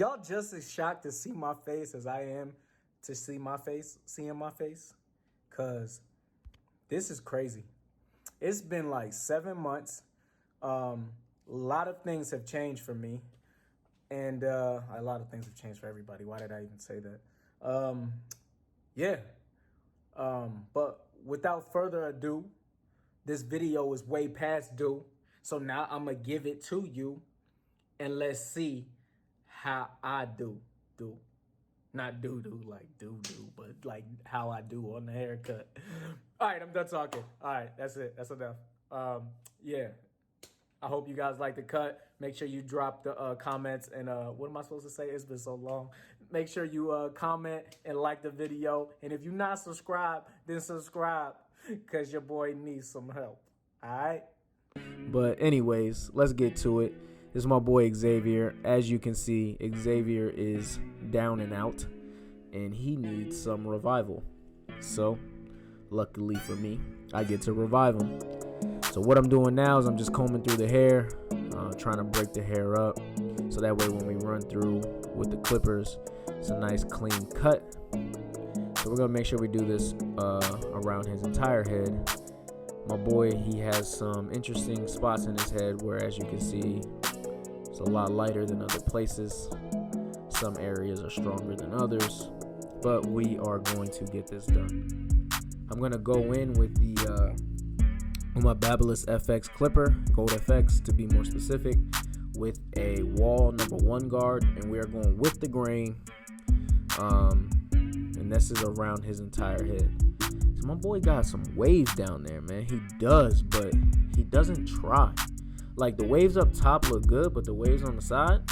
Y'all just as shocked to see my face as I am to see my face, seeing my face? Cause this is crazy. It's been like 7 months. A lot of things have changed for me. And a lot of things have changed for everybody. Why did I even say that? Yeah. But without further ado, this video is way past due. So now I'm going to give it to you. And let's see how I do. Not do like do, but like how I do on the haircut. All right, I'm done talking. All right, that's it. That's enough. Yeah. I hope you guys like the cut. Make sure you drop the comments and what am I supposed to say? It's been so long. Make sure you comment and like the video. And if you're not subscribed, then subscribe because your boy needs some help. All right? But anyways, let's get to it. This is my boy Xavier. As you can see, Xavier is down and out, and he needs some revival. So, luckily for me, I get to revive him. So what I'm doing now is I'm just combing through the hair, trying to break the hair up, so that way when we run through with the clippers, it's a nice clean cut. So we're gonna make sure we do this around his entire head. My boy, he has some interesting spots in his head where, as you can see, it's a lot lighter than other places. Some areas are stronger than others, but we are going to get this done. I'm going to go in with my Babyliss FX clipper, Gold FX to be more specific, with a wall number 1 guard, and we are going with the grain, and this is around his entire head. So my boy got some waves down there, man. He does, but he doesn't try. Like, the waves up top look good, but the waves on the side,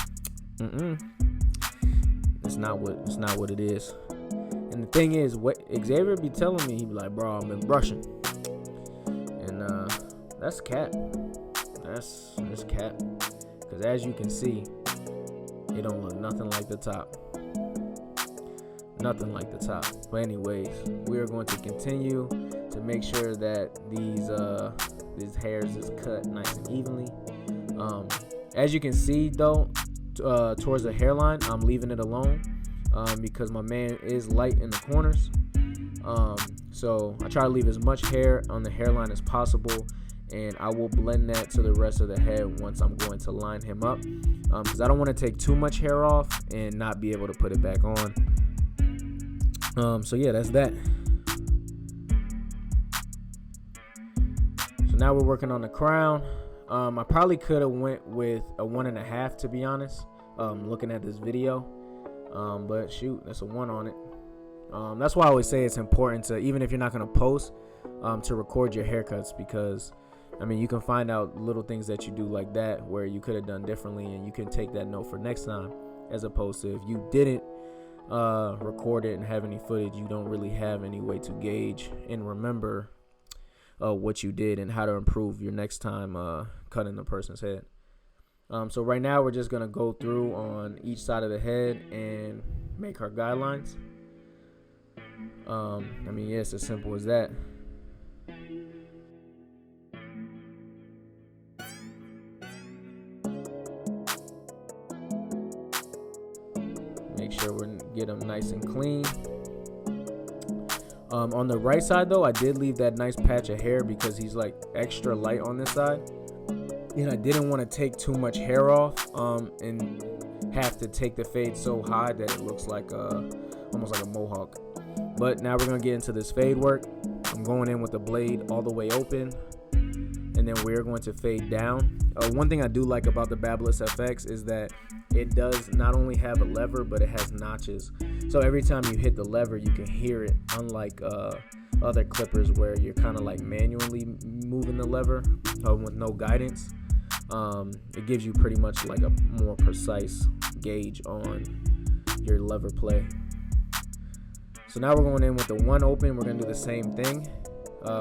it's not what it is. And the thing is, what Xavier be telling me, he be like, bro, I've been brushing. And that's cap. That's cap. Because as you can see, it don't look nothing like the top. Nothing like the top. But anyways, we are going to continue to make sure that these hairs is cut nice and evenly. As you can see though, towards the hairline, I'm leaving it alone because my man is light in the corners. So I try to leave as much hair on the hairline as possible, and I will blend that to the rest of the head once I'm going to line him up, because I don't want to take too much hair off and not be able to put it back on. So yeah, that's that. So now we're working on the crown. I probably could have went with a 1.5, to be honest, looking at this video, but shoot, that's a 1 on it. That's why I always say it's important to, even if you're not going to post, to record your haircuts, because I mean, you can find out little things that you do like that where you could have done differently, and you can take that note for next time, as opposed to if you didn't record it and have any footage, you don't really have any way to gauge and remember what you did and how to improve your next time cutting the person's head. So right now we're just gonna go through on each side of the head and make our guidelines. I mean, yeah, it's as simple as that. Make sure we get them nice and clean. On the right side though, I did leave that nice patch of hair because he's like extra light on this side, and I didn't want to take too much hair off and have to take the fade so high that it looks like almost like a mohawk. But now we're gonna get into this fade work. I'm going in with the blade all the way open, and then we're going to fade down. One thing I do like about the Babyliss FX is that it does not only have a lever, but it has notches. So every time you hit the lever, you can hear it, unlike other clippers where you're kind of like manually moving the lever with no guidance. It gives you pretty much like a more precise gauge on your lever play. So now we're going in with the 1 open. We're gonna do the same thing,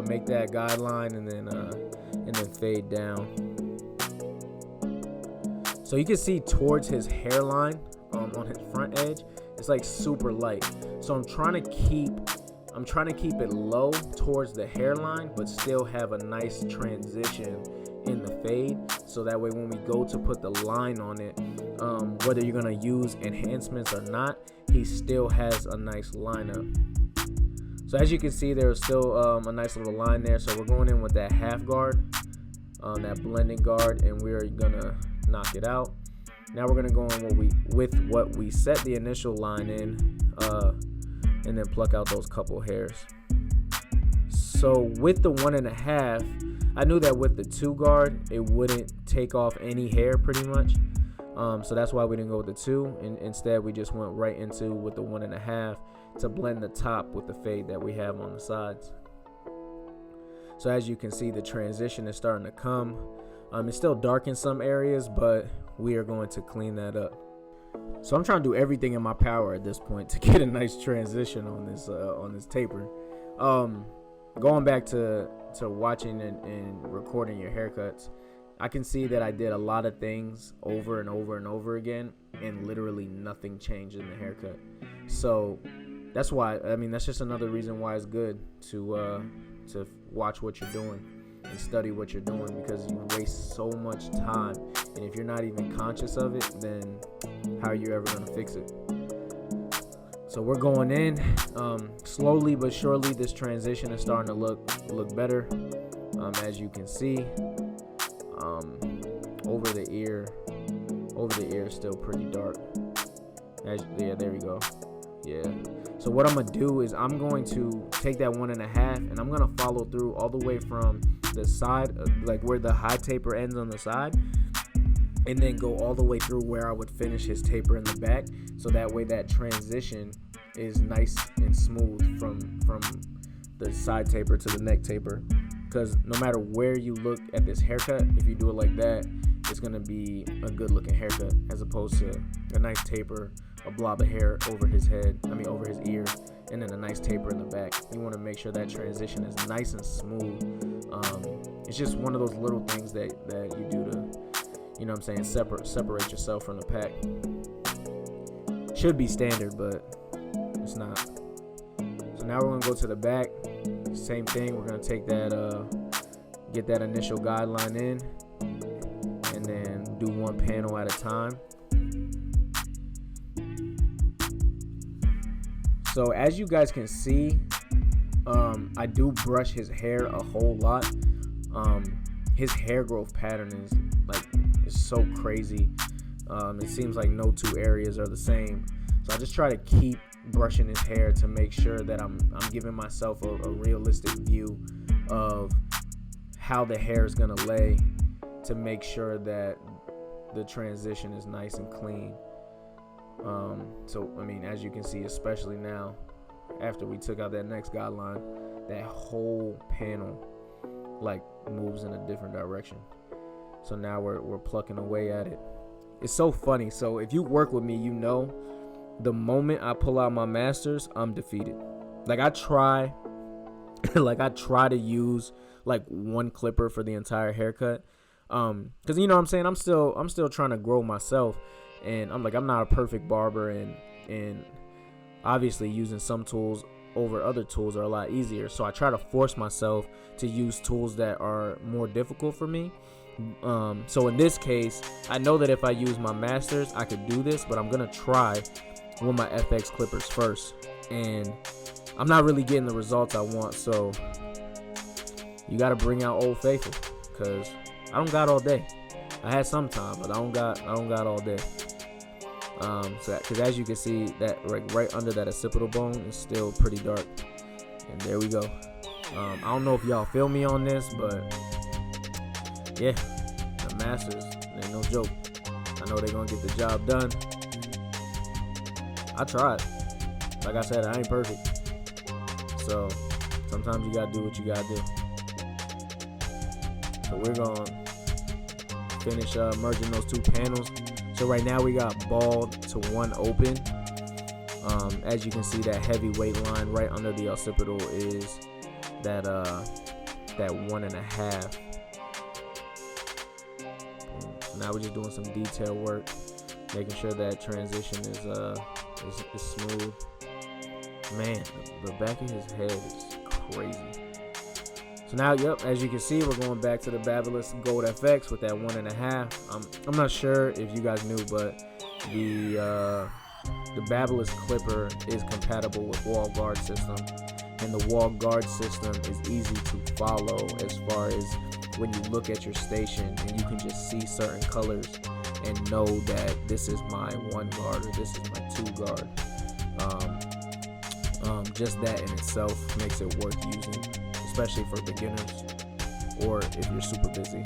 make that guideline, and then fade down. So you can see towards his hairline, on his front edge, it's like super light. So I'm trying to keep it low towards the hairline, but still have a nice transition in the fade so that way when we go to put the line on it, whether you're gonna use enhancements or not, he still has a nice lineup. So as you can see, there's still a nice little line there. So we're going in with that half guard, that blending guard, and we're gonna knock it out. Now we're gonna go in with what we set the initial line in, and then pluck out those couple hairs. So with the 1.5, I knew that with the 2 guard, it wouldn't take off any hair pretty much. So that's why we didn't go with the 2, and instead we just went right into with the 1.5 to blend the top with the fade that we have on the sides. So as you can see, the transition is starting to come. It's still dark in some areas, but we are going to clean that up. So I'm trying to do everything in my power at this point to get a nice transition on this taper. Going back to watching and recording your haircuts, I can see that I did a lot of things over and over and over again, and literally nothing changed in the haircut. So that's why, I mean, that's just another reason why it's good to watch what you're doing and study what you're doing, because you waste so much time, and if you're not even conscious of it, then how are you ever going to fix it? So we're going in slowly but surely. This transition is starting to look better, as you can see. Over the ear is still pretty dark. Yeah, there we go. Yeah. So what I'm gonna do is I'm going to take that 1.5 and I'm gonna follow through all the way from the side, like where the high taper ends on the side, and then go all the way through where I would finish his taper in the back. So that way that transition is nice and smooth from the side taper to the neck taper. Because no matter where you look at this haircut, if you do it like that, it's gonna be a good looking haircut, as opposed to a nice taper, a blob of hair over his head, over his ear, and then a nice taper in the back. You want to make sure that transition is nice and smooth. It's just one of those little things that you do to, separate yourself from the pack. Should be standard, but it's not. So now we're gonna go to the back. Same thing. We're gonna take that, get that initial guideline in, and then do one panel at a time. So as you guys can see, I do brush his hair a whole lot. His hair growth pattern is so crazy. It seems like no two areas are the same. So I just try to keep brushing his hair to make sure that I'm giving myself a realistic view of how the hair is gonna lay, to make sure that the transition is nice and clean. So I mean, as you can see, especially now after we took out that next guideline, that whole panel moves in a different direction. So now we're plucking away at it. It's so funny. So if you work with me, you know, the moment I pull out my masters, I'm defeated. I try to use one clipper for the entire haircut, because you know what I'm saying, I'm still trying to grow myself, and I'm not a perfect barber, and obviously using some tools over other tools are a lot easier. So I try to force myself to use tools that are more difficult for me. So in this case, I know that if I use my masters, I could do this, but I'm gonna try with my FX clippers first, and I'm not really getting the results I want. So you got to bring out Old Faithful, because I don't got all day. I had some time, but I don't got all day. Because as you can see, that right under that occipital bone is still pretty dark, and there we go. I don't know if y'all feel me on this, but yeah, the masters ain't no joke. I know they're gonna get the job done. I tried. Like I said, I ain't perfect. So sometimes you gotta do what you gotta do. So we're gonna finish merging those two panels. So right now we got bald to one open. As you can see, that heavyweight line right under the occipital is that 1.5. So now we're just doing some detail work, making sure that transition is smooth. Man, the back of his head is crazy. So now, yep, as you can see, we're going back to the Babyliss Gold FX with that 1.5. I'm not sure if you guys knew, but the Babyliss clipper is compatible with wall guard system, and the wall guard system is easy to follow as far as when you look at your station and you can just see certain colors and know that this is my 1 guard or this is my 2 guard. Just that in itself makes it worth using, especially for beginners or if you're super busy.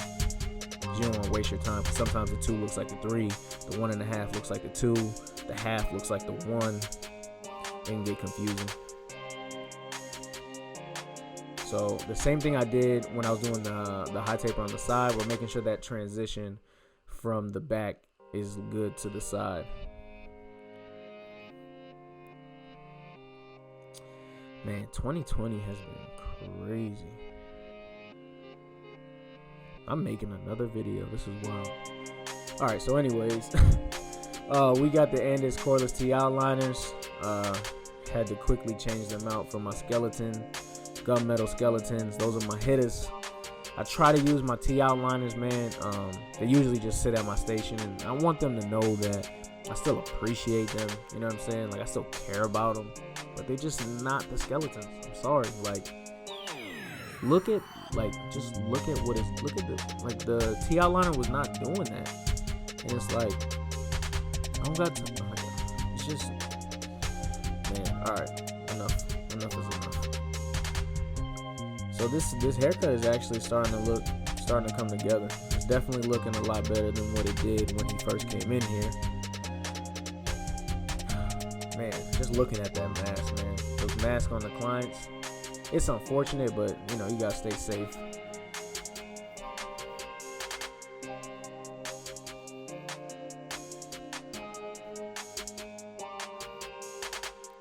You don't want to waste your time, because sometimes the 2 looks like the 3, the 1.5 looks like the 2, the half looks like the 1. It can get confusing. So the same thing I did when I was doing the high taper on the side, we're making sure that transition from the back is good to the side. Man, 2020 has been crazy. I'm making another video. This is wild. Alright, so anyways, we got the Andis cordless TI liners. Had to quickly change them out for my skeleton, gunmetal skeletons. Those are my hitters. I try to use my TI liners, man. They usually just sit at my station, and I want them to know that I still appreciate them. You know what I'm saying? Like, I still care about them, but they're just not the skeletons. I'm sorry. Like, just look at the TI liner was not doing that. And it's like, I don't got to, it's just, man, alright, enough is enough. So this haircut is actually starting to come together. It's definitely looking a lot better than what it did when he first came in here. Man, just looking at that mask, man. Those masks on the clients, it's unfortunate, but you know, you gotta stay safe.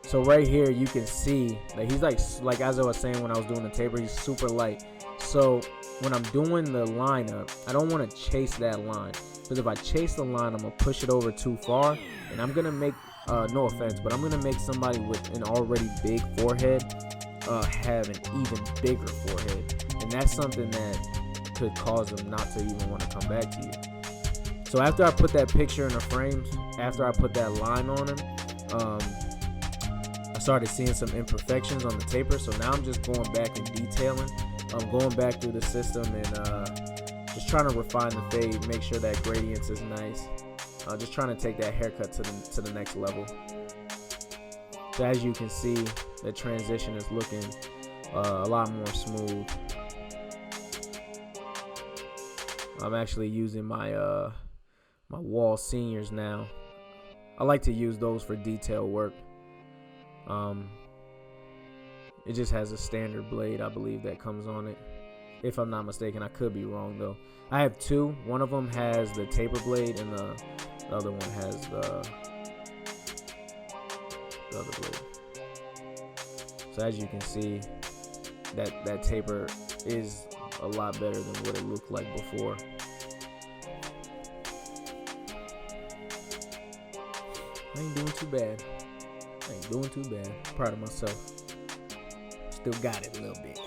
So right here, you can see that he's like as I was saying when I was doing the taper, he's super light. So when I'm doing the lineup, I don't want to chase that line, because if I chase the line, I'm gonna push it over too far, and I'm gonna make no offense, but I'm gonna make somebody with an already big forehead have an even bigger forehead, and that's something that could cause them not to even want to come back to you. So after I put that picture in the frames, after I put that line on him, I started seeing some imperfections on the taper. So now I'm just going back and detailing. I'm going back through the system and just trying to refine the fade, make sure that gradients is nice. Just trying to take that haircut to the next level. So as you can see, the transition is looking a lot more smooth. I'm actually using my my wall seniors now. I like to use those for detail work. It just has a standard blade, I believe, that comes on it. If I'm not mistaken, I could be wrong though. I have two. One of them has the taper blade, and the other one has the other blade. So as you can see, that taper is a lot better than what it looked like before. I ain't doing too bad. Proud of myself. Still got it a little bit.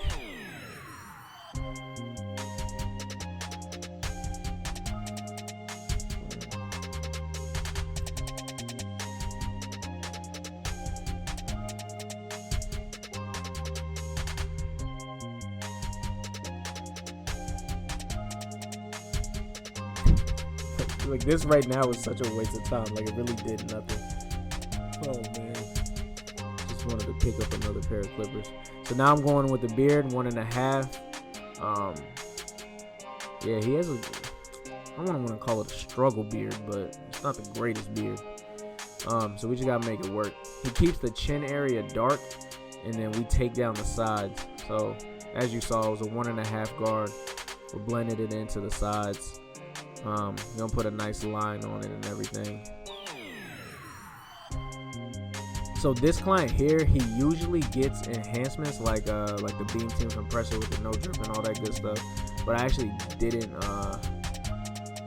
Like, this right now is such a waste of time. Like, it really did nothing. Oh man, just wanted to pick up another pair of clippers. So now I'm going with the beard, 1.5. Yeah, he has a, I don't want to call it a struggle beard, but it's not the greatest beard. So we just gotta make it work. He keeps the chin area dark, and then we take down the sides. So as you saw, it was a 1.5 guard. We blended it into the sides. Gonna put a nice line on it and everything. So this client here, he usually gets enhancements like the beam team compressor with the no drip and all that good stuff. But I actually didn't.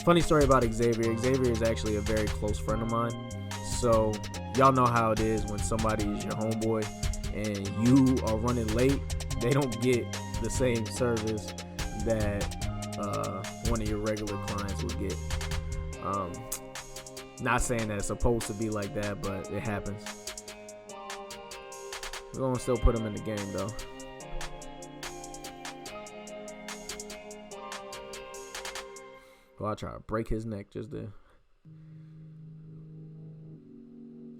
Funny story about Xavier. Xavier is actually a very close friend of mine. So y'all know how it is when somebody is your homeboy and you are running late. They don't get the same service that one of your regular clients would get. Not saying that it's supposed to be like that, but it happens. We're gonna still put him in the game though. Well, I'll try to break his neck just there.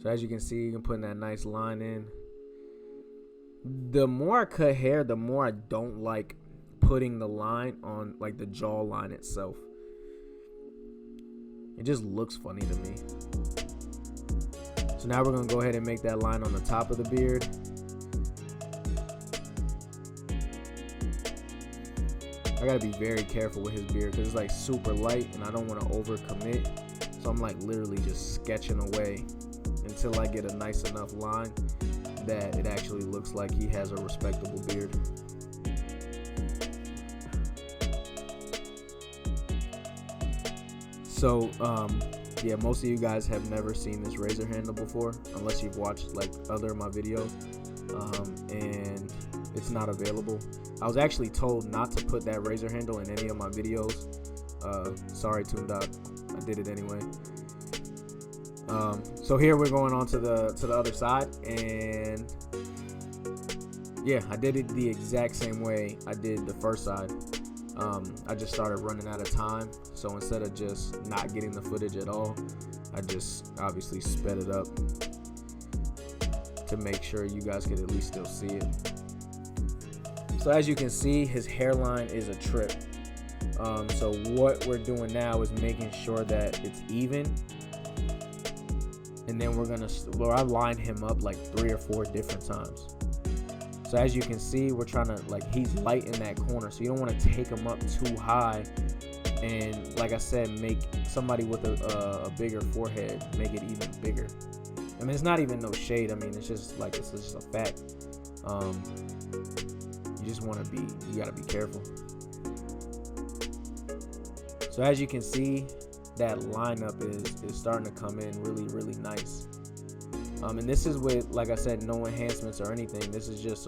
So as you can see, you can put that nice line in. The more I cut hair, the more I don't like putting the line on like the jawline itself. It just looks funny to me. So now we're gonna go ahead and make that line on the top of the beard. I gotta be very careful with his beard because it's like super light and I don't want to overcommit. So I'm like literally just sketching away until I get a nice enough line that it actually looks like he has a respectable beard. So, yeah, most of you guys have never seen this razor handle before, unless you've watched like other of my videos, and it's not available. I was actually told not to put that razor handle in any of my videos. Sorry, Toon., I did it anyway. So here we're going on to the other side, and yeah, I did it the exact same way I did the first side. I just started running out of time, so instead of just not getting the footage at all, I just obviously sped it up to make sure you guys could at least still see it. So as you can see, his hairline is a trip. So what we're doing now is making sure that it's even, and then I lined him up like 3 or 4 different times. So as you can see, we're trying to, like, he's light in that corner, so you don't want to take him up too high and, like I said, make somebody with a bigger forehead make it even bigger. I mean, it's not even no shade. I mean, it's just like, it's just a fact. You gotta be careful. So as you can see, that lineup is starting to come in really, really nice. And this is with, like I said, no enhancements or anything. This is just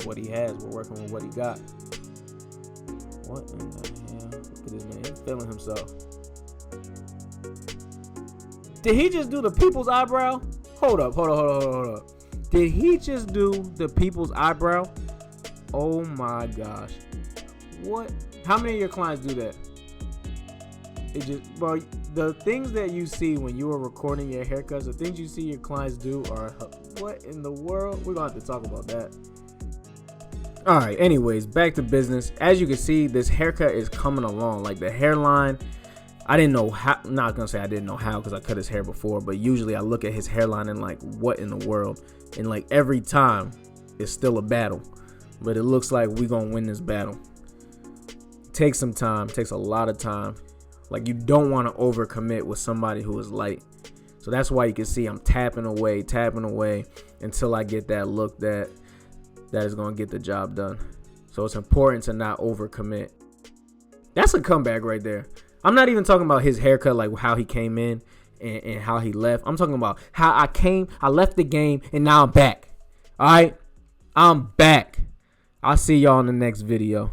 what he has. We're working with what he got. What in the hell? Look at this man. He's feeling himself. Did he just do the people's eyebrow? Hold up. Did he just do the people's eyebrow? Oh my gosh. What? How many of your clients do that? Bro, the things that you see when you are recording your haircuts, the things you see your clients do are, what in the world? We're gonna have to talk about that. All right, anyways, back to business. As you can see, this haircut is coming along. Like the hairline, I didn't know how, I'm not gonna say I didn't know how because I cut his hair before, but usually I look at his hairline and like, what in the world? And like every time it's still a battle, but it looks like we're gonna win this battle. Takes some time, takes a lot of time. Like, you don't want to overcommit with somebody who is light. So that's why you can see I'm tapping away until I get that look that is going to get the job done. So it's important to not overcommit. That's a comeback right there. I'm not even talking about his haircut, like how he came in and how he left. I'm talking about how I left the game, and now I'm back. All right? I'm back. I'll see y'all in the next video.